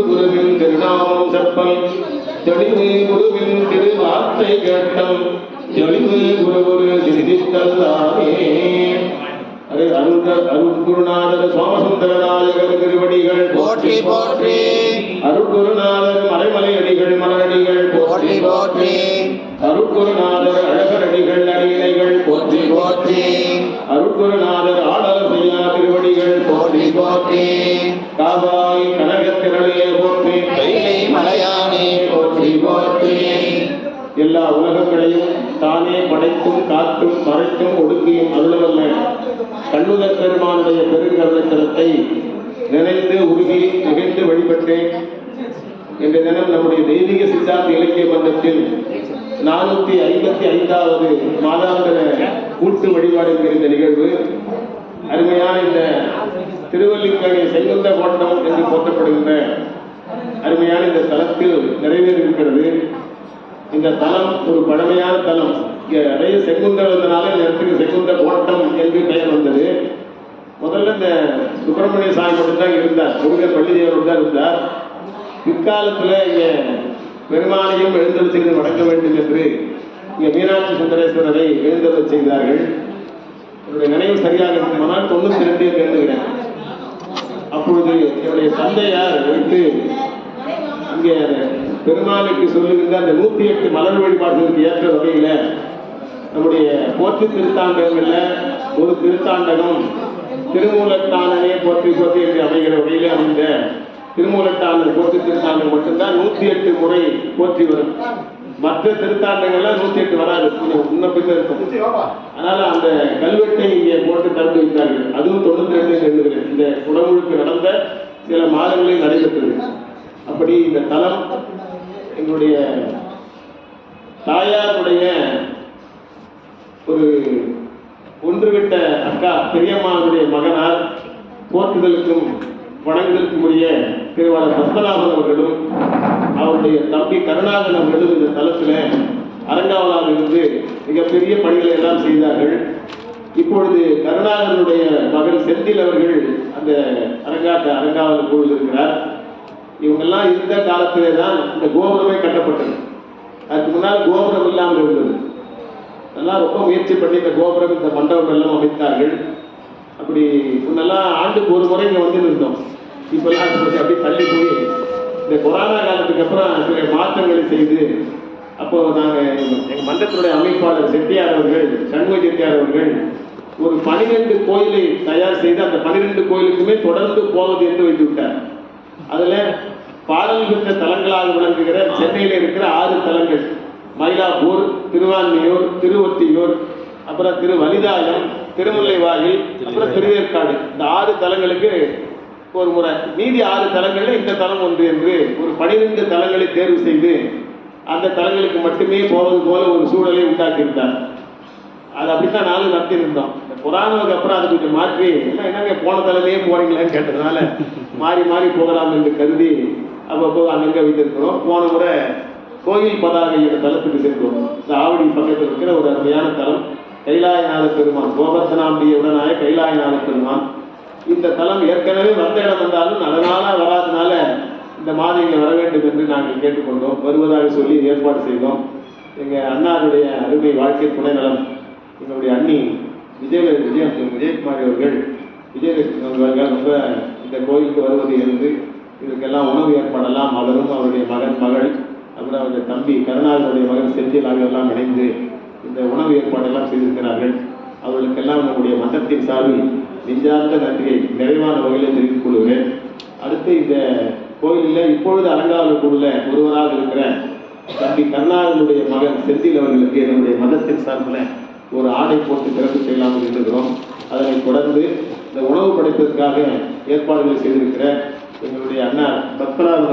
குருவின் திருநாமம் செப்பல் தெளிவு குருவின் திருவார்த்தை கேட்டம் தெளிவு குரு சிந்தித்தல்லாமே. அருட்குருநாதர் சோமசுந்தரநாயகர் திருவடிகள் போற்றி போற்றி. அருட்குருநாதர் மலைமலை அடிகள் மலரடிகள் போற்றி போற்றி. அருட்குருநாதர் அழகரடிகள் அடியினைகள் போற்றி போற்றி. அருட்குருநாதர் ஆடல் செய்யா திருவடிகள் போற்றி போற்றி. காவாய் கனகத்திரளே போற்றி கைலை மலையானே போற்றி போற்றி. எல்லா உலகங்களையும் தானே படைத்தும் காத்தும் மறைத்தும் ஒடுக்கியும் அருளவல்ல கண்ணுதற் பெருமானுடைய பெருங்கருணைத்தலத்தை நினைந்து உருகி நிகழ்ந்து வழிபட்டேன். என்ற தினம் நம்முடைய தெய்வீக சித்தாந்த இலக்கிய மன்றத்தில் 455வது மாதாந்திர கூட்டு வழிபாடு என்கிற இந்த நிகழ்வு அருமையான இந்த திருவல்லிக்கணி செங்குந்த கோட்டம் என்று போற்றப்படுகின்ற அருமையான இந்த தலத்தில் நிறைவேறியிருக்கிறது. இந்த தலம் ஒரு பழமையான தலம். இங்கே நிறைய செங்குந்தம் வந்தனால இந்த இடத்துக்கு செங்குந்த கோட்டம் என்று பெயர் வந்தது. முதல்ல இந்த சுப்பிரமணிய சாமி மட்டும்தான் இருந்தார், முருகன் பள்ளிதேவரோடு தான் இருந்தார். பிற்காலத்தில் இங்கே பெருமானையும் எழுந்தருள் செய்து வணங்க வேண்டும் என்று இங்கே மீனாட்சி சுந்தரேஸ்வரரை எழுந்தருள் செய்தார்கள். என்னுடைய நினைவு சரியாக இருக்குமானால் 92 எழுதுகிறேன். அப்பொழுது என்னுடைய தந்தையார் வைத்து இங்கே பெருமானுக்கு சொல்லுகின்ற அந்த 108 மலர் வழிபாடுகளுக்கு ஏற்ற வகையில் நம்முடைய போற்றி திருத்தாண்டகங்கள்ல ஒரு திருத்தாண்டகம் திருமூலத்தானே போற்றி போற்றி என்று அமைகிற வகையில் அமைந்த திருமூலத்தாண்டர் போற்றி திருத்தாண்டகம் மட்டும்தான் 108 முறை போற்றி வரும். மற்ற திருத்தாண்டங்கள்லாம் 108 வராது, முன்ன பின்ன இருக்கும். அதனால அந்த கல்வெட்டை இங்கே போட்டு திறந்து வைத்தார்கள். அதுவும் 92 எழுதுகிறேன். இந்த குடமுழுக்கு நடந்த சில மாதங்களில் நடைபெற்றது. அப்படி இந்த தலம் எங்களுடைய தாயாருடைய ஒரு ஒன்றுவிட்ட அக்கா பெரியம்மாவுடைய மகனார் போற்றுதலுக்கும் வணங்குதலுக்கும் உரிய திருவாளர் பத்மநாபன் அவர்களும் அவருடைய தம்பி கருணாகரன் அவர்களும் இந்த தலத்தில் அரங்காவலாக இருந்து மிகப்பெரிய பணிகளை எல்லாம் செய்தார்கள். இப்பொழுது கருணாகரனுடைய மகன் செந்தில் அவர்கள் அந்த அரங்காவல் குழுவில் இருக்கிறார். இவங்கெல்லாம் இருந்த காலத்திலே தான் இந்த கோபுரமே கட்டப்பட்டது. அதுக்கு முன்னால் கோபுரம் இல்லாமல் இருந்தது. அதெல்லாம் ரொம்ப முயற்சி பண்ணி இந்த கோபுரம் இந்த மண்டபம் எல்லாம் அமைத்தார்கள். அப்படி முன்னெல்லாம் ஆண்டுக்கு ஒரு முறை இங்கே வந்து இருந்தோம். இப்பெல்லாம் அப்படி தள்ளி போய் இந்த கொரோனா காலத்துக்கு அப்புறம் சில மாற்றங்களை செய்து அப்போ நாங்கள் எங்கள் மன்றத்தினுடைய அமைப்பாளர் செட்டியார் அவர்கள் சண்முக செட்டியார் அவர்கள் ஒரு 12 கோயிலை தயார் செய்து அந்த 12 கோயிலுக்குமே தொடர்ந்து போவது என்று வைத்து விட்டார். அதில் பாடல் பெற்ற தலங்களாக விளங்குகிற சென்னையில் இருக்கிற 6 தலங்கள், மயிலாப்பூர், திருவான்மியூர், திருவொத்தியூர், அப்புறம் திருவலிதாயம், திருமுல்லைவாயில், அப்புறம் திருவேற்காடு, இந்த 6 தலங்களுக்கு ஒரு முறை. மீதி 6 தலங்களில் இந்த தலம் ஒன்று என்று ஒரு 12 தலங்களை தேர்வு செய்து அந்த தலங்களுக்கு மட்டுமே போவது போல ஒரு சூழலை உண்டாக்கியிருந்தார். அது அப்படித்தான் நானும் நடத்தியிருந்தோம். இந்த கொரோனாவுக்கு அப்புறம் அதை கொஞ்சம் மாற்றி என்னங்க போன தலமே போறீங்களான்னு கேட்டதுனால மாறி மாறி போகலாம் என்று கருதி அப்பப்போ அங்கங்கே வைத்திருக்கிறோம். போன முறை கோயில் பதாகை என்ற தலத்துக்கு சென்றோம். இந்த ஆவடி பக்கத்தில் இருக்கிற ஒரு அருமையான தலம் கைலாயநாத பெருமான், கோவர்த்தனாம்பிய உடனாய கைலாயநாத பெருமான். இந்த தலம் ஏற்கனவே வந்த இடம் வந்தாலும் அதனால வராதனால இந்த மாதங்களில் வர வேண்டும் என்று நாங்கள் கேட்டுக்கொண்டோம். வருவதாக சொல்லி ஏற்பாடு செய்தோம். எங்கள் அண்ணாருடைய அருமை வாழ்க்கை துணை நலம் எங்களுடைய அண்ணி விஜயகுமாரி அவர்கள், விஜயலட்சுமி அவர்கள் ரொம்ப இந்த கோயிலுக்கு வருவது இருந்து இதுக்கெல்லாம் உணவு ஏற்பாடெல்லாம் அவரும் அவருடைய மகள் அப்புறம் அவருடைய தம்பி கருணாகரனுடைய மகன் செந்தில் ஆகியோரெல்லாம் இணைந்து இந்த உணவு ஏற்பாடெல்லாம் செய்திருக்கிறார்கள். அவர்களுக்கெல்லாம் நம்முடைய மன்றத்தின் சார்பில் நெஞ்சார்ந்த நன்றியை நிறைவான வகையில் தெரிவித்துக் கொள்கிறேன். அடுத்து இந்த கோயிலில் இப்பொழுது அலங்காவலுக்குள்ள ஒருவராக இருக்கிற தம்பி கருணாகரனுடைய மகன் செந்தில் அவர்களுக்கு என்னுடைய மன்றத்தின் சார்பில் ஒரு ஆடை போட்டு சிறப்பு செய்யலாம் இருக்கிறோம். அதனை தொடர்ந்து இந்த உணவு படைப்பதற்காக ஏற்பாடுகளை செய்திருக்கிற எங்களுடைய அண்ணா பத்மநாபன்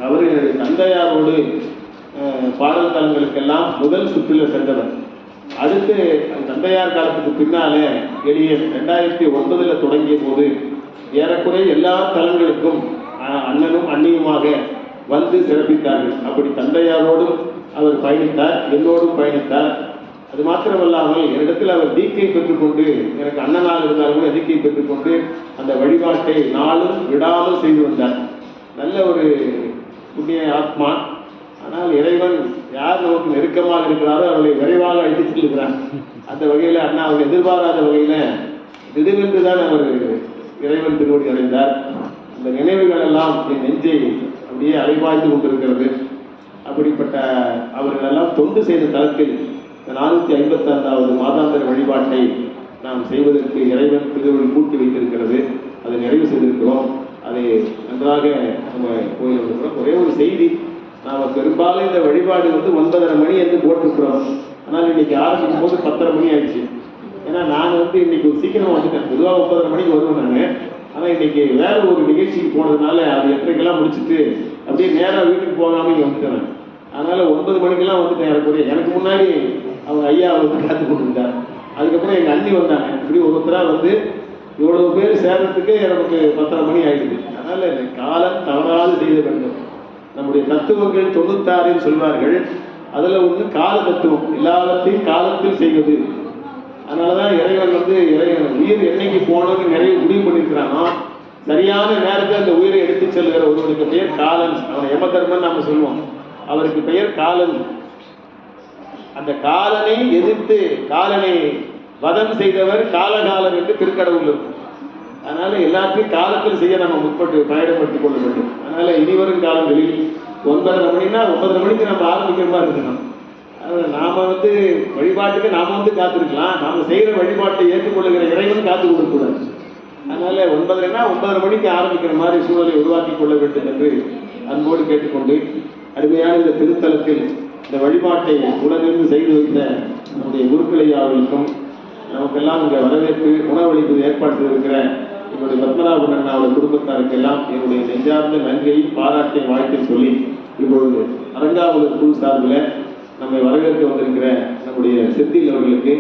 அவர்கள் என்னுடைய தந்தையாரோடு பாடல் தலங்களுக்கெல்லாம் முதல் சுற்றில் சென்றவர். அடுத்து தந்தையார் காலத்துக்கு பின்னாலே எளிய 2009 தொடங்கிய போது ஏறக்குறைய எல்லா தலங்களுக்கும் அண்ணனும் அண்ணியுமாக வந்து சிறப்பித்தார்கள். அப்படி தந்தையாரோடும் அவர் பயணித்தார், என்னோடும் பயணித்தார். அது மாத்திரமல்லாமல் என்னிடத்தில் அவர் தீக்கை பெற்றுக்கொண்டு, எனக்கு அண்ணனாக இருந்தாலும் தீக்கை பெற்றுக்கொண்டு அந்த வழிபாட்டை நாளும் விடாமல் செய்து வந்தார். நல்ல ஒரு புண்ணிய ஆத்மா. ஆனால் இறைவன் யார் நமக்கு நெருக்கமாக இருக்கிறாரோ அவர்களை விரைவாக அழைத்து செல்கிறார். அந்த வகையில் அண்ணா அவர் எதிர்பாராத வகையில் திடீரென்று தான் அவர் இறைவன் திருவடி அடைந்தார். அந்த நினைவுகள் எல்லாம் என் நெஞ்சை அப்படியே அலைபாய்ந்து கொண்டிருக்கிறது. அப்படிப்பட்ட அவர்களெல்லாம் தொண்டு செய்த தளத்தில் 456வது மாதாந்திர வழிபாட்டை நாம் செய்வதற்கு இறைவன் திருவடி கூட்டி வைத்திருக்கிறது. அதை நிறைவு செய்திருக்கிறோம். அதை நன்றாக நம்ம கோயில் இருக்கிறோம். ஒரே ஒரு செய்தி, நாம் பெரும்பாலும் இந்த வழிபாடு 9:30 மணி என்று போட்டிருக்கிறோம். ஆனால் இன்னைக்கு ஆரம்பிக்கும் போது 10:30 மணி ஆயிடுச்சு. ஏன்னா நான் இன்னைக்கு சீக்கிரம் வந்துட்டேன். பொதுவாக 9:30 மணிக்கு வருவேன் நான். ஆனால் இன்னைக்கு வேற ஒரு நிகழ்ச்சிக்கு போனதுனால அது 8:30க்கெல்லாம் முடிச்சுட்டு அப்படியே நேராக வீட்டுக்கு போகாமல் இங்கே வந்துட்டேன். அதனால 9 மணிக்கெல்லாம் வந்துட்டேன். எனக்கு முன்னாடி அவங்க ஐயா காத்து கொண்டிருந்தார். அதுக்கப்புறம் எங்கள் அண்ணி வந்தாங்க. இப்படி ஒருத்தராக இவ்வளவு பேர் சேர்றதுக்கு நமக்கு 10:30 மணி ஆயிடுது. அதனால காலம் தவறாது செய்த வேண்டும். நம்முடைய தத்துவங்கள் 96 சொல்வார்கள். அதுல ஒன்று கால தத்துவம், எல்லாத்தையும் காலத்தில் செய்வது. அதனாலதான் இறைவன் உயிர் என்னைக்கு போனோம்னு நிறைய முடிவு பண்ணியிருக்கிறானோ சரியான நேரத்தில் அந்த உயிரை எடுத்து செல்கிற ஒருவருக்கு பெயர் காலன். அவன் யம தர்மன் நாம சொல்லுவோம். அவருக்கு பெயர் காலன். அந்த காலனை எதிர்த்து காலனை வதம் செய்தவர் காலகாலன் என்று திருக்கடவுள் இருக்கும். அதனால எல்லாத்தையும் காலத்தில் செய்ய நம்ம முற்பட்டு பயணப்படுத்திக் கொள்ள வேண்டும். அதனால இனிவரும் காலங்களில் 9:30 மணினா 9:30 மணிக்கு நம்ம ஆரம்பிக்கிற மாதிரி இருக்கணும். அதனால நாம வழிபாட்டுக்கு நாம காத்திருக்கலாம். நாம செய்யற வழிபாட்டை ஏற்றுக்கொள்ளுகிற இறைவன் காத்து கொடுக்கூடாது. அதனால 9:30னா 9:30 மணிக்கு ஆரம்பிக்கிற மாதிரி சூழலை உருவாக்கி கொள்ள வேண்டும் என்று அன்போடு கேட்டுக்கொண்டு, அருமையான இந்த திருத்தலத்தில் இந்த வழிபாட்டை உடனிருந்து செய்து வைத்த நம்முடைய குருக்களையா அவர்களுக்கும் நமக்கெல்லாம் இங்கே வரவேற்பு உணவளிப்பது ஏற்பாடு செய்திருக்கிற என்னுடைய பத்மநாபன் அவருடைய குடும்பத்தாருக்கெல்லாம் என்னுடைய நெஞ்சார்ந்த நன்றியை பாராட்டிய வாழ்க்கை சொல்லி, இப்பொழுது அரங்காவலர் குழு சார்பில் நம்மை வரவேற்க வந்திருக்கிற நம்முடைய செந்தில் அவர்களுக்கு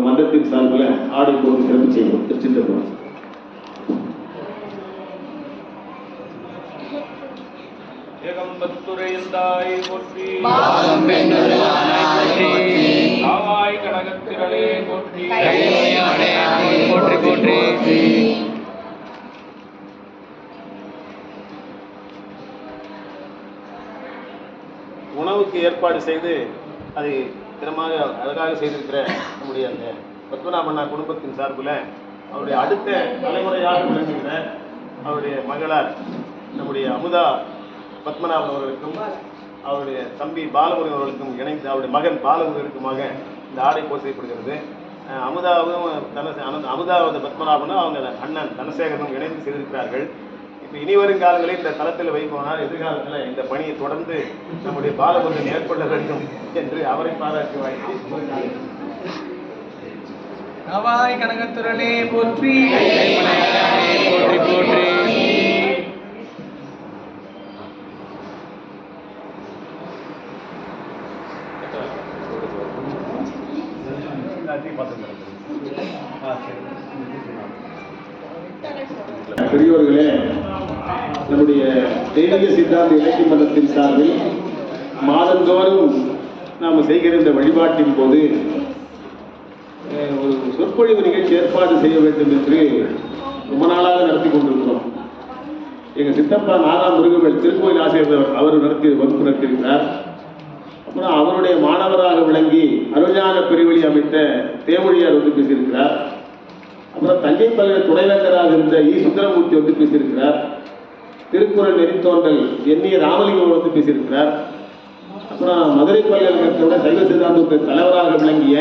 மன்றத்தின் சார்பில் ஆடை போட்டு சிறப்பு செய்வோம். திருச்சிற்றம்பலம். ஏகம்பத்துரையந்தாய் போற்றி, காவாய் கடகத்திரளே போற்றி, போற்றி போற்றி. உணவுக்கு ஏற்பாடு செய்து அதை திறமாக அழகாக செய்திருக்கிற நம்முடைய அந்த பத்மநாபண்ணா குடும்பத்தின் சார்பில் அவருடைய அடுத்த தலைமுறையாக விளங்குகிற அவருடைய மகளார் நம்முடைய அமுதா பத்மநாபன் அவர்களுக்கும் அவருடைய தம்பி பாலமுருகன் அவர்களுக்கும் இணைந்து அவருடைய மகன் பாலமுருகனுக்குமாக இந்த ஆடை போர் செய்யப்படுகிறது. அமுதாவது பத்மநாபனும் அவங்க அண்ணன் தனசேகரனும் இணைந்து செய்திருக்கிறார்கள். இப்போ இனி வரும் காலங்களில் இந்த தளத்தில் வைப்போனால் எதிர்காலத்தில் இந்த பணியை தொடர்ந்து நம்முடைய பாலமுருகன் ஏற்பட வேண்டும் என்று அவரை பாராட்டி வாழ்க்கை. காவாய் கனகத்திரளே போற்றி, போற்றி போற்றி. பெரியோர்களே, நம்முடைய தெய்வீக சித்தாந்த இலக்கிய மன்றத்தின் சார்பில் மாதந்தோறும் நாம் செய்கிற இந்த வழிபாட்டின் போது ஒரு சொற்பொழிவு நிகழ்ச்சி ஏற்பாடு செய்ய வேண்டும் என்று ரொம்ப நாளாக நடத்தி கொண்டிருக்கிறோம். எங்கள் சித்தப்பா நாராம் முருகவேல் திருக்கோயில் ஆசிரியர் அவர் வகுப்பு நடத்தியிருக்கிறார். அப்புறம் அவருடைய மாணவராக விளங்கி அருஞான பெருவெளி அமைத்த தேமொழியார் பேசியிருக்கிறார். அப்புறம் தஞ்சை பல்கலை துணைவேந்தராக இருந்த சுந்தரமூர்த்தி பேசியிருக்கிறார். திருக்குறள் நெறித்தோன்றல் எண்ணிய ராமலிங்கம் பேசியிருக்கிறார். அப்புறம் மதுரை பல்கலைக்கழகத்தோட சைவ சித்தாந்த தலைவராக விளங்கிய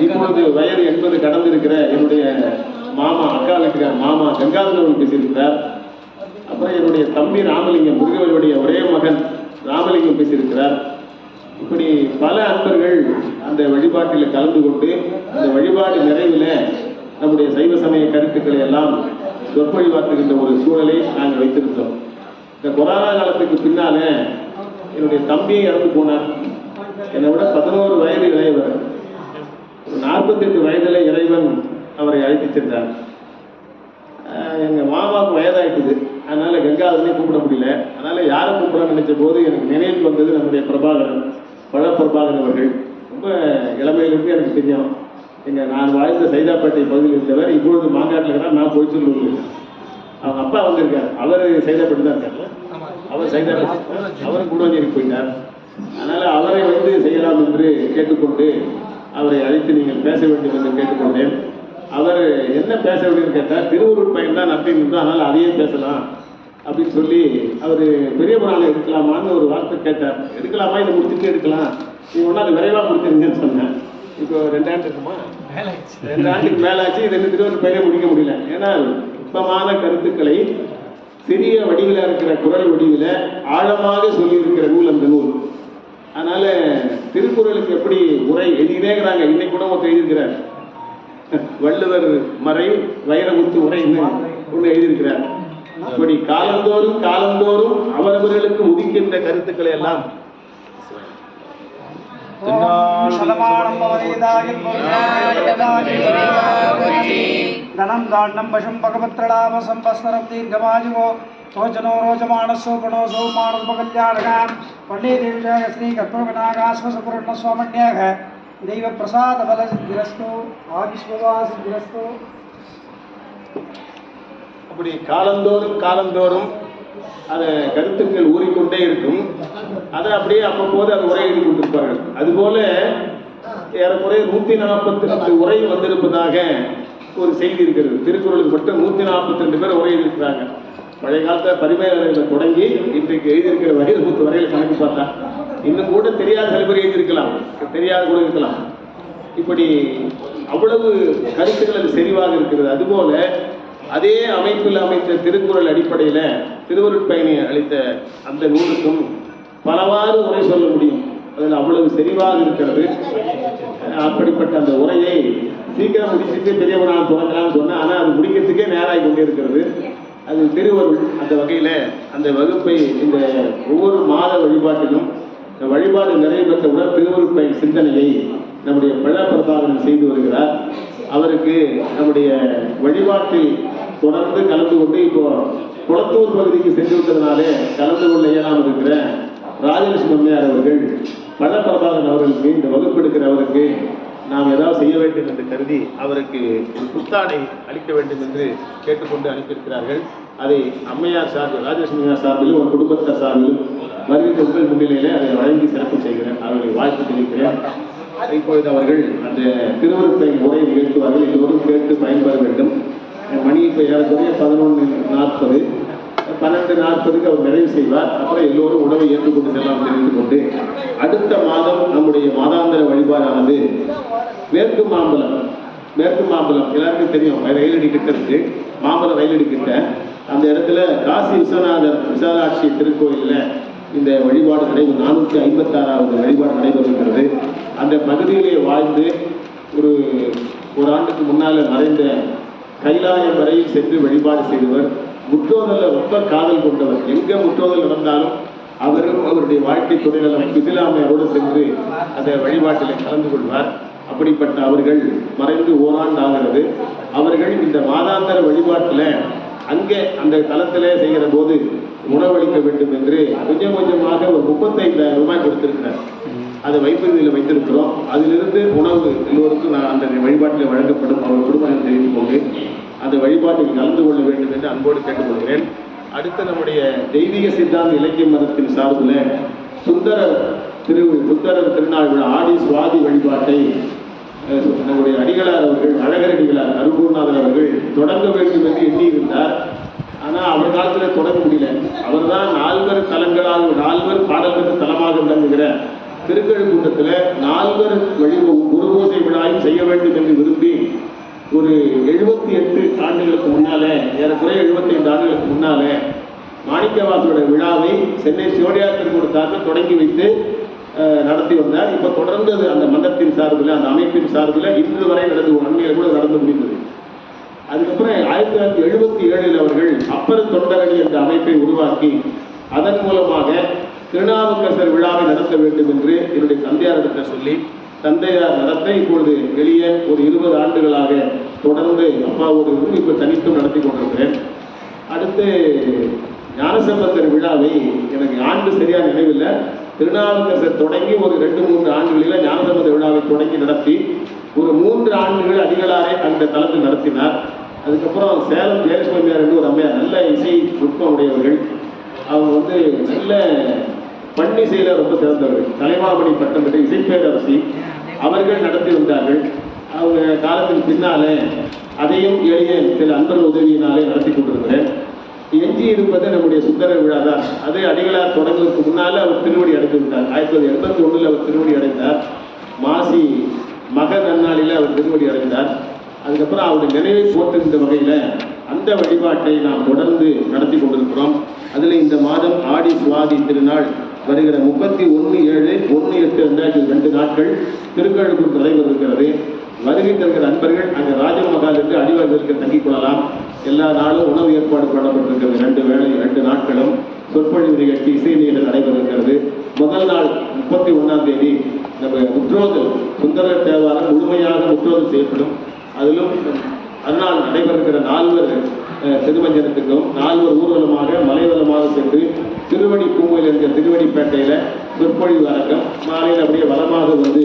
இப்பொழுது வயது 80 கடந்திருக்கிற என்னுடைய மாமா, அக்கா வீட்டுக்கார மாமா கங்காதரன் அவர்கள் பேசியிருக்கிறார். அப்புறம் என்னுடைய தம்பி ராமலிங்கம், முருகவேலுடைய ஒரே மகன் ராமலிங்கம் பேசியிருக்கிறார். இப்படி பல அன்பர்கள் அந்த வழிபாட்டில் கலந்து கொண்டு அந்த வழிபாடு நிறைவில் நம்முடைய சைவ சமய கருத்துக்களை எல்லாம் சொற்பொழிவாற்றுகின்ற ஒரு சூழலை நாங்கள் வைத்திருந்தோம். இந்த கொரோனா காலத்துக்கு பின்னால என்னுடைய தம்பியை இறந்து போனார். என்னை விட 11 வயது இளையவர். 48 வயதில் இறைவன் அவரை அழைத்து சென்றார். எங்கள் மாமாவுக்கு வயதாயிட்டுது. அதனால கங்காதரனை கூப்பிட முடியல. அதனால யாரை கூப்பிடணும்னு நினைச்ச போது எனக்கு நினைவுக்கு வந்தது நம்முடைய பிரபாகரன், பிரபாகரன் அவர்கள். ரொம்ப இளமையிலிருந்து எனக்கு தெரியும். நான் வாழ்ந்த சைதாப்பேட்டை பகுதியில் இருந்தவர். இப்பொழுது மாங்காட்டில் இருக்கிறார். நான் போய் சொல்லுவேன். அவங்க அப்பா வந்திருக்கார், அவர் சைதாப்பட்டு தான் இருக்கார்ல, அவர் சைதாப்பட்டு, அவரும் கூடவஞ்சேரிக்கு போயிட்டார். அதனால் அவரை வந்து செய்யலாம் என்று கேட்டுக்கொண்டு அவரை அழைத்து நீங்கள் பேச வேண்டும் என்று கேட்டுக்கொண்டேன். அவர் என்ன பேச வேண்டும்னு கேட்டால், திருவருட் பயன் தான் நடத்திட்டு அதனால் அதையே பேசலாம் அப்படின்னு சொல்லி அவர் பெரிய புராணம் எடுக்கலாமான்னு ஒரு வார்த்தை கேட்டார். எடுக்கலாமா, இதை முடிச்சுட்டு எடுக்கலாம், நீங்கள் ஒன்றா அது விரைவாக முடிச்சிருங்கன்னு சொன்னேன். இப்போ 2 ஆண்டு இருக்குமா, 2 ஆண்டுக்கு மேலாச்சு. இது இன்னும் திருவருட் பயனை முடிக்க முடியல. ஏன்னா நுட்பமான கருத்துக்களை சிறிய வடிவில் இருக்கிற குரல் வடிவில் ஆழமாக சொல்லியிருக்கிற நூல் அந்த நூல். அதனால திருக்குறளுக்கு எப்படி உரை எழுதினேங்கிறாங்க. இன்னைக்கு கூட ஒருத்தர் எழுதியிருக்கிறார், வள்ளுவர் மறை வைரமுத்து உரைன்னு ஒன்று எழுதியிருக்கிறார். அப்படி காலந்தோறும் காலந்தோறும் அவரவர்களுக்கு உதிக்கின்ற கருத்துக்களை எல்லாம் தனம் தாண்டம் பசும் பகவத்ரடாம சம்பஸ்தரம் தீர்க்கமாயுவோ தோஜனோ ரோஜமானசோ பணோசோ மானஸ்மகல்யாணகாம் பண்டே தேவிஜாக ஸ்ரீ கற்பகநாகாஸ்வசபுரண சோமன்யாக தெய்வ பிரசாத பல சித்திரஸ்தோ ஆவிஸ்வதா சித்திரஸ்தோ. அப்படி காலந்தோறும் காலந்தோறும் அதை கருத்துக்கள் ஊறிக்கொண்டே இருக்கும். அதை அப்படியே அப்பப்போது அதை உரை எழுதி கொண்டிருப்பார்கள். அதுபோல ஏறக்குறைய 142 உரை வந்திருப்பதாக ஒரு செய்தி இருக்கிறது. திருக்குறளுக்கு மட்டும் 142 பேர் உரை எழுதியிருக்கிறாங்க. பழைய காலத்தில் பரிமையாளர்கள் தொடங்கி இன்றைக்கு எழுதியிருக்கிற வைரமுத்து வரையில் கணக்கு பார்த்தா இன்னும் கூட தெரியாத சில பேர் எழுதியிருக்கலாம், தெரியாத கூட இருக்கலாம். இப்படி அவ்வளவு கருத்துக்கள் அது செறிவாக இருக்கிறது. அதுபோல அதே அமைப்பில் அமைத்த திருக்குறள் அடிப்படையில் திருவருட் பயனை அளித்த அந்த நூலுக்கும் பலவாறு உரை சொல்ல முடியும். அதில் அவ்வளவு செறிவாக இருக்கிறது. அப்படிப்பட்ட அந்த உரையை சீக்கிரம் முடிச்சுட்டு பெரியவனாக தொடங்கலாம்னு சொன்னேன். ஆனால் அது முடிக்கிறதுக்கே நேராகி கொண்டே இருக்கிறது. அது திருவருள். அந்த வகையில் அந்த வகுப்பை இந்த ஒவ்வொரு மாத வழிபாட்டிலும் இந்த வழிபாடு நிறைவு பெற்றவுடன் திருவருட் பயன் சிந்தனையை நம்முடைய பழப்பிரபாகரன் செய்து வருகிறார். அவருக்கு நம்முடைய வழிபாட்டில் தொடர்ந்து கலந்து கொண்டு இப்போ குளத்தூர் பகுதிக்கு சென்று விட்டதுனாலே கலந்து கொள்ள இயலாமல் இருக்கிற ராஜலட்சுமி அம்மையார் அவர்கள் பழப்பிரபாகரன் அவர்களுக்கு இந்த வகுப்பெடுக்கிற அவருக்கு நாம் ஏதாவது செய்ய வேண்டும் என்று கருதி அவருக்கு ஒரு புத்தாடை அளிக்க வேண்டும் என்று கேட்டுக்கொண்டு அனுப்பியிருக்கிறார்கள். அதை அம்மையார் சார்பில், ராஜலட்சுமி அம்மையார் சார்பிலும் ஒரு குடும்பத்தார் சார்பிலும் வருகின்ற உங்கள் முன்னிலையிலே அதை வழங்கி சிறப்பு செய்கிறேன். அவர்களை வாழ்த்து தெரிவிக்கிறேன். இப்பொழுது அவர்கள் அந்த திருவருட் உரையை நிகழ்த்துவார்கள். எல்லோரும் கேட்டு பயன்பெற வேண்டும். மணி இப்போ ஏறக்குறைய 11:40, 12:40க்கு அவர் நிறைவு செய்வார். அப்புறம் எல்லோரும் உணவை ஏற்றுக்கொண்டு செல்லாம் தெரிந்து கொண்டு அடுத்த மாதம் நம்முடைய மாதாந்திர வழிபாடானது மேற்கு மாம்பலம். மேற்கு மாம்பலம் எல்லாருக்கும் தெரியும், ரயிலடி கிட்ட இருக்கு. மாம்பலம் ரயிலடி கிட்ட அந்த இடத்துல காசி விஸ்வநாதர் விசாலாட்சி திருக்கோயிலில் இந்த வழிபாடு நடைபெறும். 456வது வழிபாடு நடைபெறுகிறது. அந்த பகுதியிலே வாழ்ந்து ஒரு ஆண்டுக்கு முன்னால் மறைந்த கைலாயம் வரையில் சென்று வழிபாடு செய்தவர். முற்றோதலில் ரொம்ப காதல் கொண்டவர். எங்கே முற்றோதல் நடந்தாலும் அவரும் அவருடைய வாழ்க்கை துணைநலம் விசிலாமையோடு சென்று அந்த வழிபாட்டில் கலந்து கொள்வார். அப்படிப்பட்ட அவர்கள் மறைந்து ஓராண்டு ஆகிறது. அவர்கள் இந்த மாதாந்திர வழிபாட்டில் அங்கே அந்த தளத்திலே செய்கிற போது உணவளிக்க வேண்டும் என்று கொஞ்சம் கொஞ்சமாக ஒரு 35,000 ரூபாய் கொடுத்திருக்கிறார். அதை வைப்பதில் வைத்திருக்கிறோம். அதிலிருந்து உணவு எல்லோருக்கும் நான் அந்த வழிபாட்டில் வழங்கப்படும். அவர் குடும்பம் தெரிந்து கொண்டு அந்த வழிபாட்டில் கலந்து கொள்ள வேண்டும் என்று அன்போடு கேட்டுக்கொள்கிறேன். அடுத்து நம்முடைய தெய்வீக சித்தாந்த இலக்கிய மதத்தின் சார்பில் சுந்தரர் திருநாள் விழா ஆடி சுவாதி வழிபாட்டை நம்முடைய அடிகளார் அவர்கள், அழகர் அடிகளார், அருள்குருநாதர் அவர்கள் தொடங்க வேண்டும் என்று எண்ணியிருந்தார். ஆனால் அவர் காலத்தில் தொடங்க முடியல. அவர் தான் 4 தலங்களாக 4 பாடல்களுக்கு தலமாக விளங்குகிற திருக்கழுக்குன்றத்தில் 4 குருபூசை விழாயும் செய்ய வேண்டும் என்று விரும்பி ஒரு 78 ஆண்டுகளுக்கு முன்னாலே, ஏறக்குறைய 75 ஆண்டுகளுக்கு முன்னாலே மாணிக்கவாசலுடைய விழாவை சென்னை சிவடியார் திருக்கூடத்தார்கள் தொடங்கி வைத்து நடத்தி வந்தார். இப்போ தொடர்ந்து அந்த மன்றத்தின் சார்பில், அந்த அமைப்பின் சார்பில் இன்று வரை நடந்து அண்மையில் கூட நடந்து முடிந்தது. அதுக்கப்புறம் 1977 அவர்கள் அப்பர் தொண்டரணி என்ற அமைப்பை உருவாக்கி அதன் மூலமாக திருநாவுக்கரசர் விழாவை நடத்த வேண்டும் என்று என்னுடைய தந்தையாரிடத்தில் சொல்லி தந்தையார் நடத்த இப்பொழுது வெளியே ஒரு 20 ஆண்டுகளாக தொடர்ந்து அப்பாவோடு இப்போ தனித்தும் நடத்தி கொண்டிருக்கிறேன். அடுத்து ஞானசம்பந்தர் விழாவை எனக்கு ஆண்டு சரியாக நினைவில்லை. திருநாவுக்கரசர் தொடங்கி ஒரு 2-3 ஆண்டுகளில் ஞானசம்பந்தர் விழாவை தொடங்கி நடத்தி ஒரு 3 ஆண்டுகள் அடிகளாரை அந்த தளத்தில் நடத்தினார். அதுக்கப்புறம் சேலம் ஜெயலட்சுமியார் என்று ஒரு அம்மையார், நல்ல இசை நுட்பம் உடையவர்கள். அவங்க வந்து நல்ல பன்னிசையில் ரொம்ப சிறந்தவர்கள். கலைமாமணி பட்டம் பெற்ற இசைப்பேரரசி அவர்கள் நடத்தி வந்தார்கள். அவங்க காலத்துக்கு பின்னாலே அதையும் எளிய சில அன்பர் உதவியினாலே நடத்தி கொண்டிருக்கிறேன். எஞ்சி இருப்பது நம்முடைய சுந்தர விழா தான். அது அடிகளார் தொடங்குவதற்கு முன்னாலே அவர் திருவடி அடைந்து விட்டார். 1981 அவர் திருவடி அடைந்தார். மாசி மக நன்னாளில் அவர் திருவடி அடைந்தார். அதுக்கப்புறம் அவருடைய நினைவை போற்றுகின்ற வகையில் அந்த வழிபாட்டை நாம் தொடர்ந்து நடத்தி கொண்டிருக்கிறோம். அதில் இந்த மாதம் ஆடி சுவாதி திருநாள் வருகிற 31/7, 1/8 2 நாட்கள் திருக்கழுக்குள் நடைபெறுகிறது. வருகை தருகிற அன்பர்கள் அங்கே ராஜமகால் என்று அடிவாரத்திற்கு தங்கிக் கொள்ளலாம். எல்லா நாளும் உணவு ஏற்பாடு பண்ணப்பட்டிருக்கிறது. 2 வேளை 2 நாட்களும் சொற்பொழிவு நிகழ்ச்சி, இசை நிகழ்ச்சி நடைபெறுகிறது. முதல் நாள் 31ஆம் தேதி நம்ம முற்றோதல் சுந்தர தேவாரம் முழுமையாக முற்றோதல் செய்யப்படும். அதிலும் அந்நாள் நடைபெறுகிற 4 திருமஞ்சனத்துக்கும் 4 ஊர்வலமாக மலைவலமாக சென்று திருவடி பூங்கோயில் என்கிற திருவடிப்பேட்டையில் சொற்பொழிவு அரங்கம், மாலையில் அப்படியே வளமாக வந்து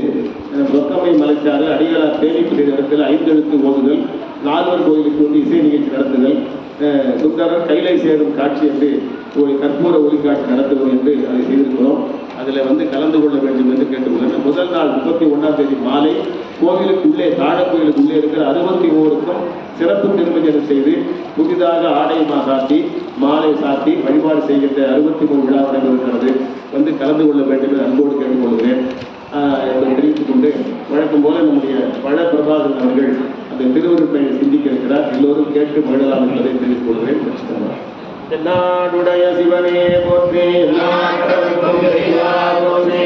சொக்கமை மலைச்சாறு அடிகளார் தேனிப்படி இடத்தில் 5 எழுத்து ஓதுதல், 4 கோயிலுக்கு வந்து இசை நிகழ்ச்சி நடத்துதல், சுந்தரர் கைலை சேரும் காட்சி என்று ஒரு கற்பூர ஒளிக்காட்சி நடத்துவது என்று அதை செய்திருக்கிறோம். அதில் வந்து கலந்து கொள்ள வேண்டும் என்று கேட்டுக்கொள்கிறேன். முதல் நாள் 31ஆம் தேதி மாலை கோவிலுக்குள்ளே தாழக்கோயிலுக்குள்ளே இருக்கிற 63க்கும் சிறப்பு திருமஞ்சனம் செய்து புதிதாக ஆடையமாக சாத்தி மாலை சாத்தி வழிபாடு செய்கின்ற 63 விழா நடைபெறுகிறது. வந்து கலந்து கொள்ள வேண்டும் என்று அன்போடு கேட்டுக்கொள்கிறேன் என்பதை தெரிவித்துக் கொண்டு, வழக்கம் போல நம்முடைய பழ பிரபாகரன் அவர்கள் அந்த திருவருட்பை சிந்திக்க இருக்கிறார். எல்லோரும் கேட்டு மகிழலாம் என்பதை தெரிவித்துக் கொள்கிறேன். நாடுடைய சிவனே போற்றி, எல்லா கடவுளுக்கும் இறைவா போற்றி.